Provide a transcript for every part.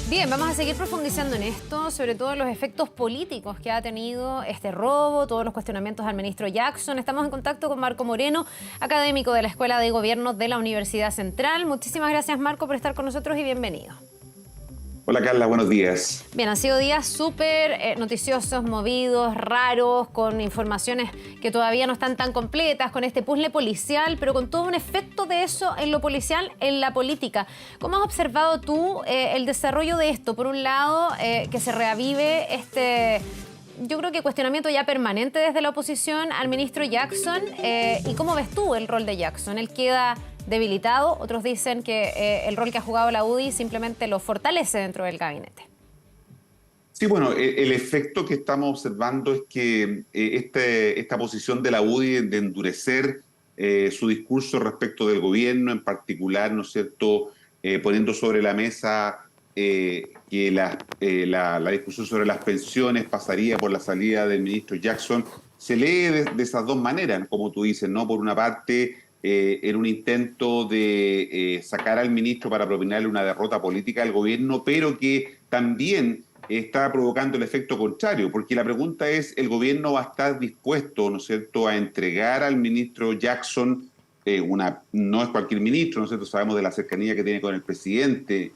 Bien, vamos a seguir profundizando en esto, sobre todo en los efectos políticos que ha tenido este robo, todos los cuestionamientos al ministro Jackson. Estamos en contacto con Marco Moreno, académico de la Escuela de Gobierno de la Universidad Central. Muchísimas gracias, Marco, por estar con nosotros y bienvenido. Hola Carla, buenos días. Bien, han sido días súper noticiosos, movidos, raros, con informaciones que todavía no están tan completas, con este puzzle policial, pero con todo un efecto de eso en lo policial, en la política. ¿Cómo has observado tú el desarrollo de esto? Por un lado, que se reavive yo creo que cuestionamiento ya permanente desde la oposición al ministro Jackson. ¿Y cómo ves tú el rol de Jackson? Él queda debilitado, otros dicen que el rol que ha jugado la UDI simplemente lo fortalece dentro del gabinete. Sí, bueno, el efecto que estamos observando es que esta posición de la UDI de endurecer su discurso respecto del gobierno, en particular, ¿no es cierto?, poniendo sobre la mesa que la discusión sobre las pensiones pasaría por la salida del ministro Jackson, se lee de esas dos maneras, como tú dices, ¿no? Por una parte, en un intento de sacar al ministro para propinarle una derrota política al gobierno, pero que también está provocando el efecto contrario, porque la pregunta es, ¿el gobierno va a estar dispuesto, ¿no es cierto?, a entregar al ministro Jackson, no es cualquier ministro, ¿no es cierto?, sabemos de la cercanía que tiene con el presidente,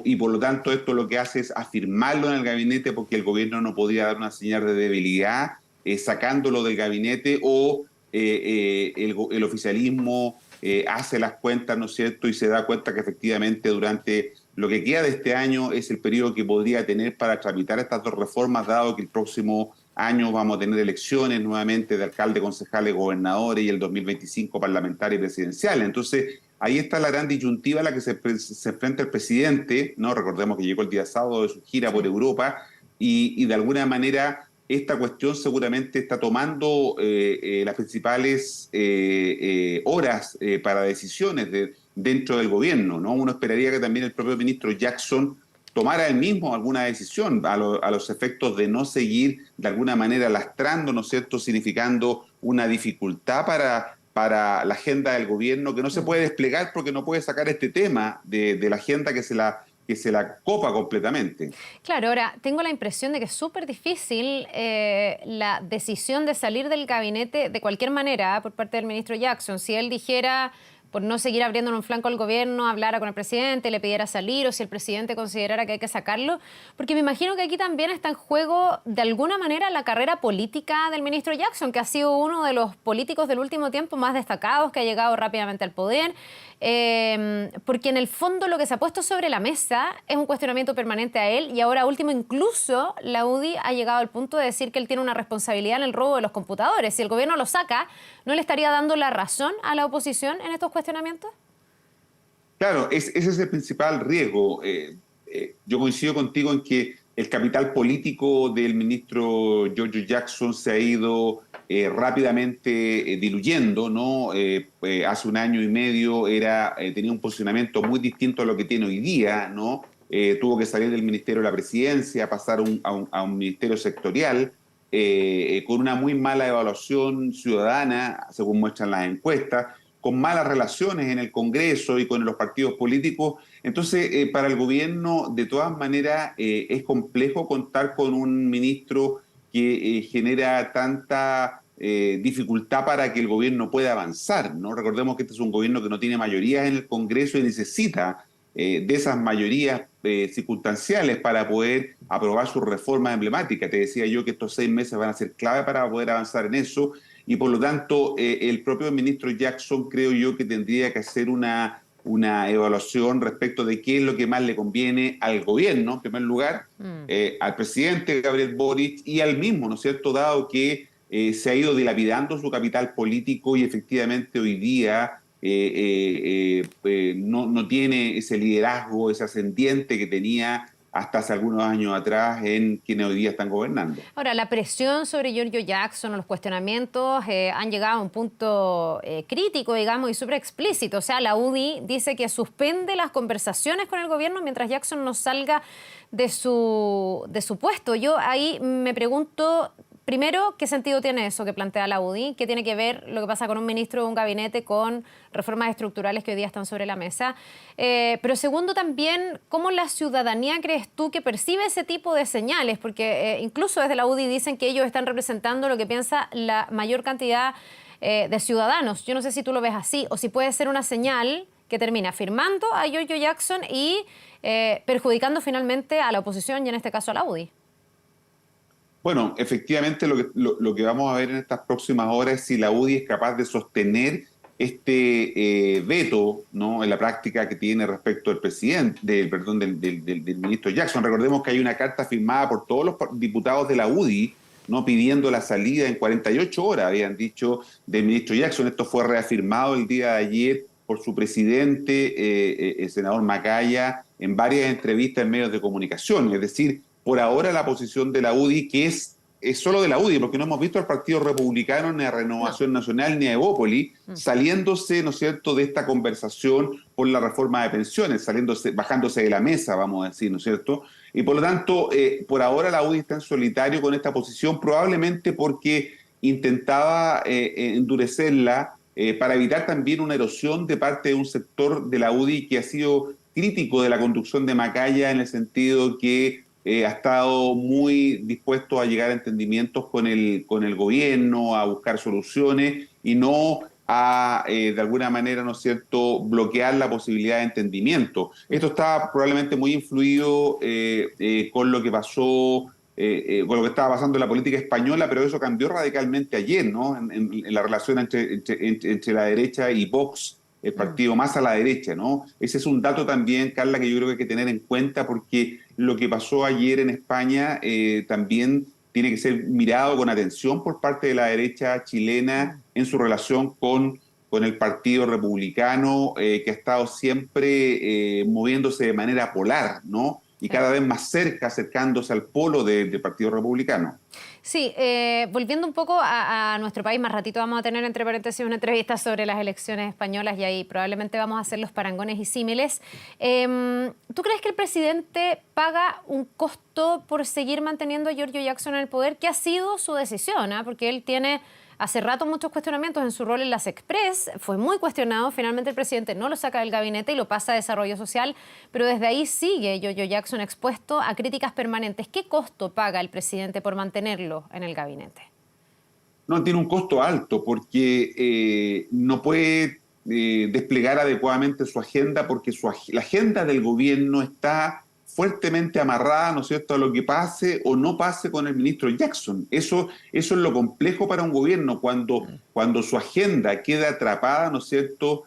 y por lo tanto esto lo que hace es afirmarlo en el gabinete porque el gobierno no podía dar una señal de debilidad sacándolo del gabinete, o el oficialismo hace las cuentas, ¿no es cierto?, y se da cuenta que efectivamente durante lo que queda de este año es el periodo que podría tener para tramitar estas dos reformas, dado que el próximo año vamos a tener elecciones nuevamente de alcalde, concejales, gobernadores y el 2025 parlamentario y presidencial. Entonces, ahí está la gran disyuntiva a la que se enfrenta el presidente, ¿no? Recordemos que llegó el día sábado de su gira por Europa y de alguna manera esta cuestión seguramente está tomando las principales horas para decisiones dentro del gobierno, ¿no? Uno esperaría que también el propio ministro Jackson tomara él mismo alguna decisión a los efectos de no seguir de alguna manera lastrando, ¿no es cierto?, significando una dificultad para la agenda del gobierno que no se puede desplegar porque no puede sacar este tema de la agenda que se la copa completamente. Claro, ahora tengo la impresión de que es súper difícil la decisión de salir del gabinete de cualquier manera por parte del ministro Jackson. Si él dijera, por no seguir abriendo un flanco al gobierno, hablara con el presidente, le pidiera salir, o si el presidente considerara que hay que sacarlo, porque me imagino que aquí también está en juego de alguna manera la carrera política del ministro Jackson, que ha sido uno de los políticos del último tiempo más destacados, que ha llegado rápidamente al poder, porque en el fondo lo que se ha puesto sobre la mesa es un cuestionamiento permanente a él, y ahora último incluso la UDI ha llegado al punto de decir que él tiene una responsabilidad en el robo de los computadores. Si el gobierno lo saca, ¿no le estaría dando la razón a la oposición en estos cuestionamientos? Claro, ese es el principal riesgo. Yo coincido contigo en que el capital político del ministro Giorgio Jackson se ha ido rápidamente diluyendo, ¿no? Hace un año y medio tenía un posicionamiento muy distinto a lo que tiene hoy día, ¿no? Tuvo que salir del Ministerio de la Presidencia, pasar a un ministerio sectorial, con una muy mala evaluación ciudadana, según muestran las encuestas, con malas relaciones en el Congreso y con los partidos políticos. Entonces, para el gobierno, de todas maneras, es complejo contar con un ministro que genera tanta dificultad para que el gobierno pueda avanzar, ¿no? Recordemos que este es un gobierno que no tiene mayorías en el Congreso y necesita de esas mayorías circunstanciales para poder aprobar sus reformas emblemáticas. Te decía yo que estos 6 meses van a ser clave para poder avanzar en eso, y por lo tanto el propio ministro Jackson creo yo que tendría que hacer una evaluación respecto de qué es lo que más le conviene al gobierno, en primer lugar, al presidente Gabriel Boric y al mismo, ¿no es cierto?, dado que se ha ido dilapidando su capital político y efectivamente hoy día no tiene ese liderazgo, ese ascendiente que tenía hasta hace algunos años atrás en quienes hoy día están gobernando. Ahora, la presión sobre Giorgio Jackson o los cuestionamientos han llegado a un punto crítico, digamos, y súper explícito. O sea, la UDI dice que suspende las conversaciones con el gobierno mientras Jackson no salga de su puesto. Yo ahí me pregunto, Primero, ¿qué sentido tiene eso que plantea la UDI? ¿Qué tiene que ver lo que pasa con un ministro de un gabinete con reformas estructurales que hoy día están sobre la mesa? Pero segundo también, ¿cómo la ciudadanía crees tú que percibe ese tipo de señales? Porque incluso desde la UDI dicen que ellos están representando lo que piensa la mayor cantidad de ciudadanos. Yo no sé si tú lo ves así o si puede ser una señal que termina firmando a Giorgio Jackson y perjudicando finalmente a la oposición y en este caso a la UDI. Bueno, efectivamente lo que vamos a ver en estas próximas horas es si la UDI es capaz de sostener este veto, ¿no?, en la práctica que tiene respecto al presidente, del ministro Jackson. Recordemos que hay una carta firmada por todos los diputados de la UDI, ¿no?, pidiendo la salida en 48 horas, habían dicho, del ministro Jackson. Esto fue reafirmado el día de ayer por su presidente, el senador Macaya, en varias entrevistas en medios de comunicación. Es decir, por ahora la posición de la UDI, que es solo de la UDI, porque no hemos visto al Partido Republicano, ni a Renovación Nacional, ni a Evópoli, saliéndose, ¿no es cierto?, de esta conversación por la reforma de pensiones, bajándose de la mesa, vamos a decir, ¿no es cierto? Y por lo tanto, por ahora la UDI está en solitario con esta posición, probablemente porque intentaba endurecerla para evitar también una erosión de parte de un sector de la UDI que ha sido crítico de la conducción de Macaya, en el sentido que ha estado muy dispuesto a llegar a entendimientos con el gobierno, a buscar soluciones y no a, de alguna manera, ¿no es cierto?, bloquear la posibilidad de entendimiento. Esto está probablemente muy influido con lo que pasó, con lo que estaba pasando en la política española, pero eso cambió radicalmente ayer, ¿no?, en la relación entre la derecha y Vox, el partido más a la derecha, ¿no? Ese es un dato también, Carla, que yo creo que hay que tener en cuenta, porque lo que pasó ayer en España también tiene que ser mirado con atención por parte de la derecha chilena en su relación con el Partido Republicano, que ha estado siempre moviéndose de manera polar, ¿no? Y cada vez más cerca, acercándose al polo del Partido Republicano. Sí, volviendo un poco a nuestro país, más ratito vamos a tener, entre paréntesis, una entrevista sobre las elecciones españolas y ahí probablemente vamos a hacer los parangones y símiles. ¿Tú crees que el presidente paga un costo por seguir manteniendo a Giorgio Jackson en el poder? ¿Qué ha sido su decisión? Porque él tiene hace rato muchos cuestionamientos en su rol en las Express, fue muy cuestionado, finalmente el presidente no lo saca del gabinete y lo pasa a Desarrollo Social, pero desde ahí sigue Giorgio Jackson expuesto a críticas permanentes. ¿Qué costo paga el presidente por mantenerlo en el gabinete? No, tiene un costo alto porque no puede desplegar adecuadamente su agenda, porque la agenda del gobierno está fuertemente amarrada, ¿no es cierto?, a lo que pase o no pase con el ministro Jackson. Eso es lo complejo para un gobierno, cuando su agenda queda atrapada, ¿no es cierto?,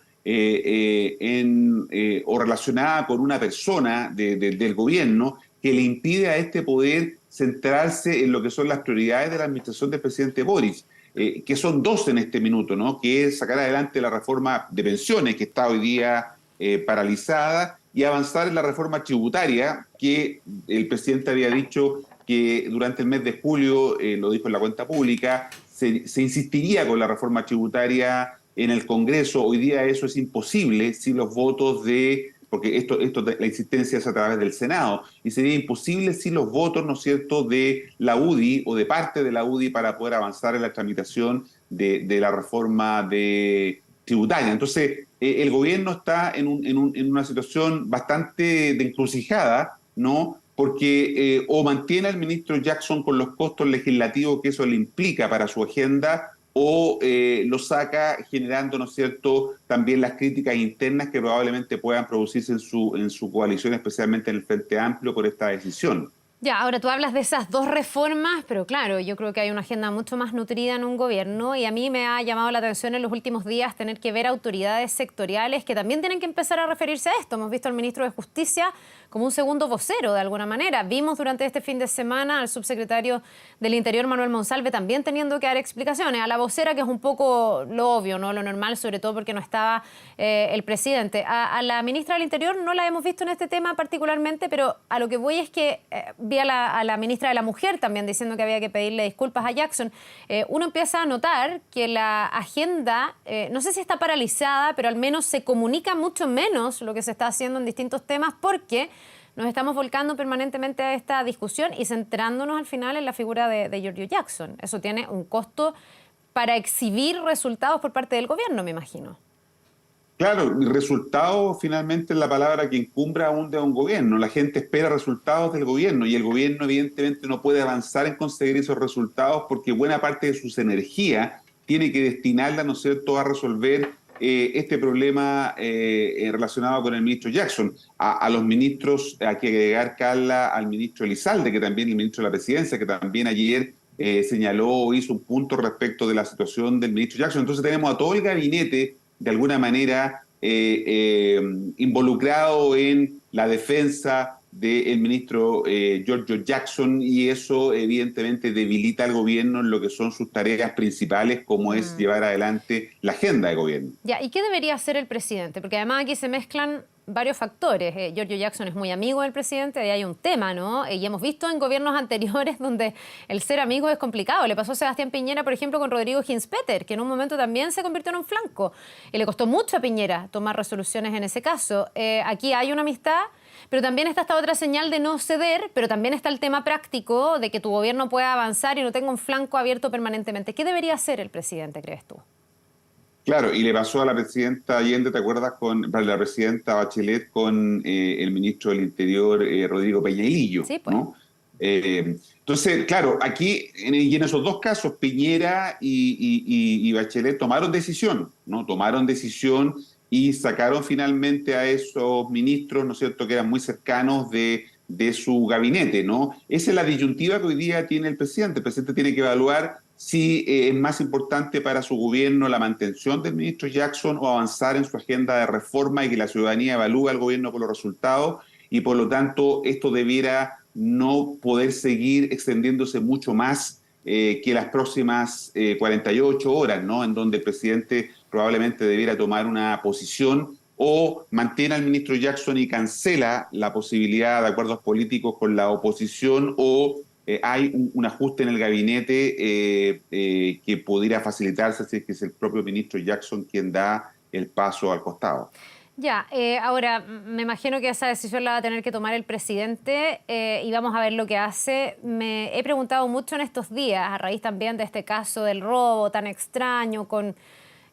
o relacionada con una persona del gobierno que le impide a este poder centrarse en lo que son las prioridades de la administración del presidente Boric, que son dos en este minuto, ¿no?, que es sacar adelante la reforma de pensiones, que está hoy día paralizada, y avanzar en la reforma tributaria, que el presidente había dicho que durante el mes de julio, lo dijo en la cuenta pública, se insistiría con la reforma tributaria en el Congreso. Hoy día eso es imposible si los votos porque la insistencia es a través del Senado, y sería imposible si los votos, ¿no es cierto?, de la UDI o de parte de la UDI para poder avanzar en la tramitación de la reforma tributaria. Entonces, el gobierno está en una situación bastante de encrucijada, ¿no?, porque o mantiene al ministro Jackson con los costos legislativos que eso le implica para su agenda, o lo saca generando, ¿no es cierto?, también las críticas internas que probablemente puedan producirse en su coalición, especialmente en el Frente Amplio, por esta decisión. Ya, ahora tú hablas de esas dos reformas, pero claro, yo creo que hay una agenda mucho más nutrida en un gobierno y a mí me ha llamado la atención en los últimos días tener que ver autoridades sectoriales que también tienen que empezar a referirse a esto. Hemos visto al ministro de Justicia como un segundo vocero, de alguna manera. Vimos durante este fin de semana al subsecretario del Interior, Manuel Monsalve, también teniendo que dar explicaciones. A la vocera, que es un poco lo obvio, ¿no?, lo normal, sobre todo porque no estaba el presidente. A la ministra del Interior no la hemos visto en este tema particularmente, pero a lo que voy es que vi a la ministra de la Mujer también diciendo que había que pedirle disculpas a Jackson. Uno empieza a notar que la agenda, no sé si está paralizada, pero al menos se comunica mucho menos lo que se está haciendo en distintos temas, porque nos estamos volcando permanentemente a esta discusión y centrándonos al final en la figura de Giorgio Jackson. Eso tiene un costo para exhibir resultados por parte del gobierno, me imagino. Claro, el resultado finalmente es la palabra que encumbra aún de un gobierno. La gente espera resultados del gobierno y el gobierno evidentemente no puede avanzar en conseguir esos resultados porque buena parte de sus energías tiene que destinarla, ¿no es cierto?, a resolver este problema relacionado con el ministro Jackson. A los ministros, hay que agregar, Carla, al ministro Elizalde, que también es el ministro de la Presidencia, que también ayer señaló o hizo un punto respecto de la situación del ministro Jackson. Entonces tenemos a todo el gabinete de alguna manera involucrado en la defensa del ministro Giorgio Jackson y eso evidentemente debilita al gobierno en lo que son sus tareas principales como es llevar adelante la agenda de gobierno. Ya, ¿y qué debería hacer el presidente? Porque además aquí se mezclan varios factores. Giorgio Jackson es muy amigo del presidente, ahí hay un tema, ¿no? Y hemos visto en gobiernos anteriores donde el ser amigo es complicado. Le pasó a Sebastián Piñera, por ejemplo, con Rodrigo Ginspeter, que en un momento también se convirtió en un flanco. Y le costó mucho a Piñera tomar resoluciones en ese caso. Aquí hay una amistad, pero también está esta otra señal de no ceder, pero también está el tema práctico de que tu gobierno pueda avanzar y no tenga un flanco abierto permanentemente. ¿Qué debería hacer el presidente, crees tú? Claro, y le pasó a la presidenta Allende, ¿te acuerdas? Con la presidenta Bachelet con el ministro del Interior, Rodrigo Peña, Sí, pues. ¿no? Entonces, claro, aquí y en esos dos casos, Piñera y Bachelet tomaron decisión, ¿no? Tomaron decisión y sacaron finalmente a esos ministros, ¿no es cierto?, que eran muy cercanos de su gabinete, ¿no? Esa es la disyuntiva que hoy día tiene el presidente. El presidente tiene que evaluar si es más importante para su gobierno la mantención del ministro Jackson o avanzar en su agenda de reforma y que la ciudadanía evalúe al gobierno por los resultados y por lo tanto esto debiera no poder seguir extendiéndose mucho más que las próximas 48 horas, ¿no? En donde el presidente probablemente debiera tomar una posición o mantiene al ministro Jackson y cancela la posibilidad de acuerdos políticos con la oposición o hay un ajuste en el gabinete que pudiera facilitarse si es que es el propio ministro Jackson quien da el paso al costado. Ya, ahora me imagino que esa decisión la va a tener que tomar el presidente y vamos a ver lo que hace. Me he preguntado mucho en estos días, a raíz también de este caso del robo tan extraño, con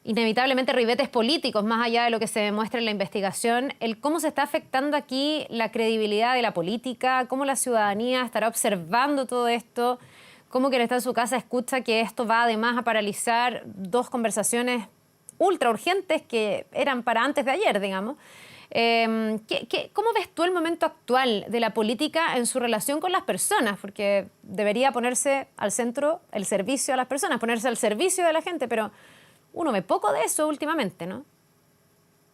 inevitablemente ribetes políticos, más allá de lo que se demuestra en la investigación, el cómo se está afectando aquí la credibilidad de la política, cómo la ciudadanía estará observando todo esto, cómo quien está en su casa escucha que esto va además a paralizar dos conversaciones ultra urgentes que eran para antes de ayer, digamos. ¿Cómo ves tú el momento actual de la política en su relación con las personas? Porque debería ponerse al centro el servicio a las personas, ponerse al servicio de la gente, pero uno ve poco de eso últimamente, ¿no?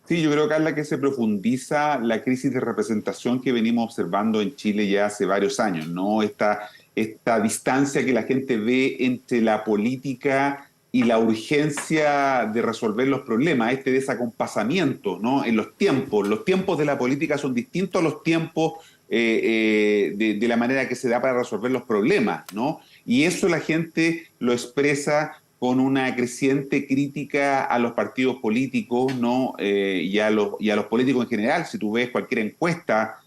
Sí, yo creo, Carla, que se profundiza la crisis de representación que venimos observando en Chile ya hace varios años, ¿no? Esta distancia que la gente ve entre la política y la urgencia de resolver los problemas, este desacompasamiento, ¿no? En los tiempos de la política son distintos a los tiempos de la manera que se da para resolver los problemas, ¿no? Y eso la gente lo expresa con una creciente crítica a los partidos políticos, ¿no? Y a los políticos en general. Si tú ves cualquier encuesta,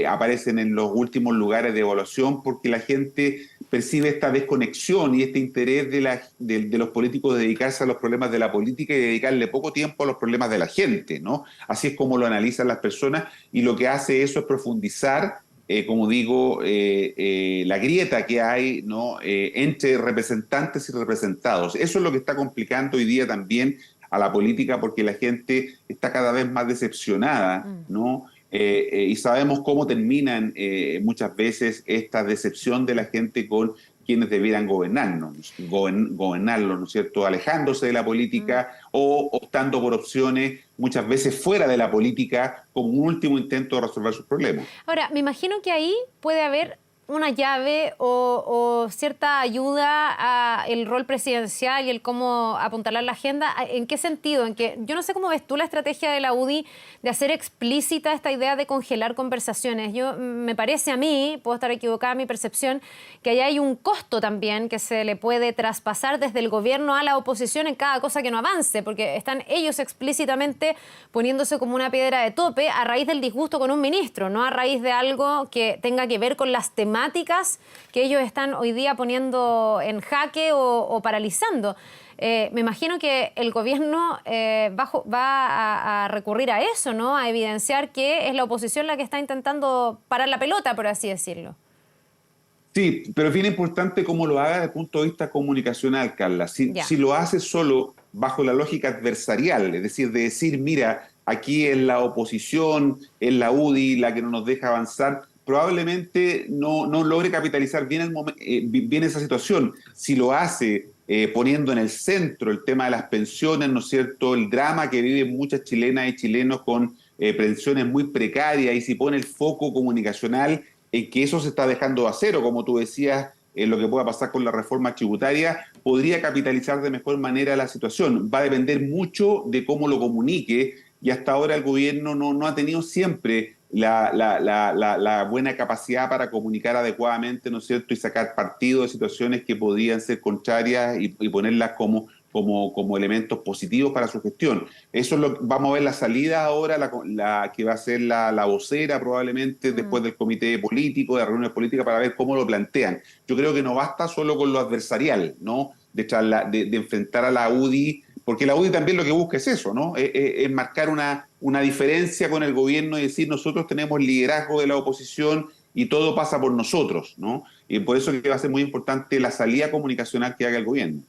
aparecen en los últimos lugares de evaluación porque la gente percibe esta desconexión y este interés de los políticos de dedicarse a los problemas de la política y dedicarle poco tiempo a los problemas de la gente, ¿no? Así es como lo analizan las personas y lo que hace eso es profundizar como digo, la grieta que hay, ¿no? Entre representantes y representados. Eso es lo que está complicando hoy día también a la política porque la gente está cada vez más decepcionada, ¿no? Y sabemos cómo terminan muchas veces esta decepción de la gente con quienes debieran gobernarnos, ¿no es cierto? Alejándose de la política o optando por opciones muchas veces fuera de la política como un último intento de resolver sus problemas. Ahora, me imagino que ahí puede haber una llave o cierta ayuda al rol presidencial y el cómo apuntalar la agenda? ¿En qué sentido? En que yo no sé cómo ves tú la estrategia de la UDI de hacer explícita esta idea de congelar conversaciones. Me parece a mí, puedo estar equivocada en mi percepción, que allá hay un costo también que se le puede traspasar desde el gobierno a la oposición en cada cosa que no avance, porque están ellos explícitamente poniéndose como una piedra de tope a raíz del disgusto con un ministro, no a raíz de algo que tenga que ver con las temáticas que ellos están hoy día poniendo en jaque o paralizando. Me imagino que el gobierno va a recurrir a eso, ¿no? A evidenciar que es la oposición la que está intentando parar la pelota, por así decirlo. Sí, pero es bien importante cómo lo haga desde el punto de vista comunicacional, Carla. Ya. Si lo hace solo bajo la lógica adversarial, es decir, de decir, mira, aquí es la oposición, es la UDI la que no nos deja avanzar, probablemente no logre capitalizar bien esa situación. Si lo hace poniendo en el centro el tema de las pensiones, ¿no es cierto?, el drama que viven muchas chilenas y chilenos con pensiones muy precarias, y si pone el foco comunicacional en que eso se está dejando de hacer, o como tú decías, en lo que pueda pasar con la reforma tributaria, podría capitalizar de mejor manera la situación. Va a depender mucho de cómo lo comunique, y hasta ahora el gobierno no ha tenido siempre la buena capacidad para comunicar adecuadamente, ¿no es cierto?, y sacar partido de situaciones que podrían ser contrarias y ponerlas como elementos positivos para su gestión. Eso es vamos a ver la salida ahora, la que va a ser la vocera probablemente después del comité político, de reuniones políticas, para ver cómo lo plantean. Yo creo que no basta solo con lo adversarial, ¿no?, de enfrentar a la UDI, porque la UDI también lo que busca es eso, ¿no? Es marcar una diferencia con el gobierno y decir, nosotros tenemos liderazgo de la oposición y todo pasa por nosotros, ¿no? Y por eso que va a ser muy importante la salida comunicacional que haga el gobierno.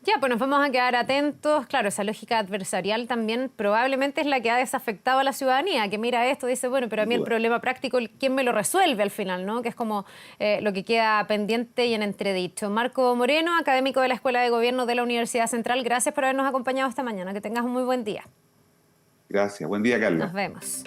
Ya, pues nos vamos a quedar atentos. Claro, esa lógica adversarial también probablemente es la que ha desafectado a la ciudadanía, que mira esto y dice, bueno, pero a mí el problema práctico, ¿quién me lo resuelve al final, no? Que es como lo que queda pendiente y en entredicho. Marco Moreno, académico de la Escuela de Gobierno de la Universidad Central, gracias por habernos acompañado esta mañana. Que tengas un muy buen día. Gracias. Buen día, Carla. Nos vemos.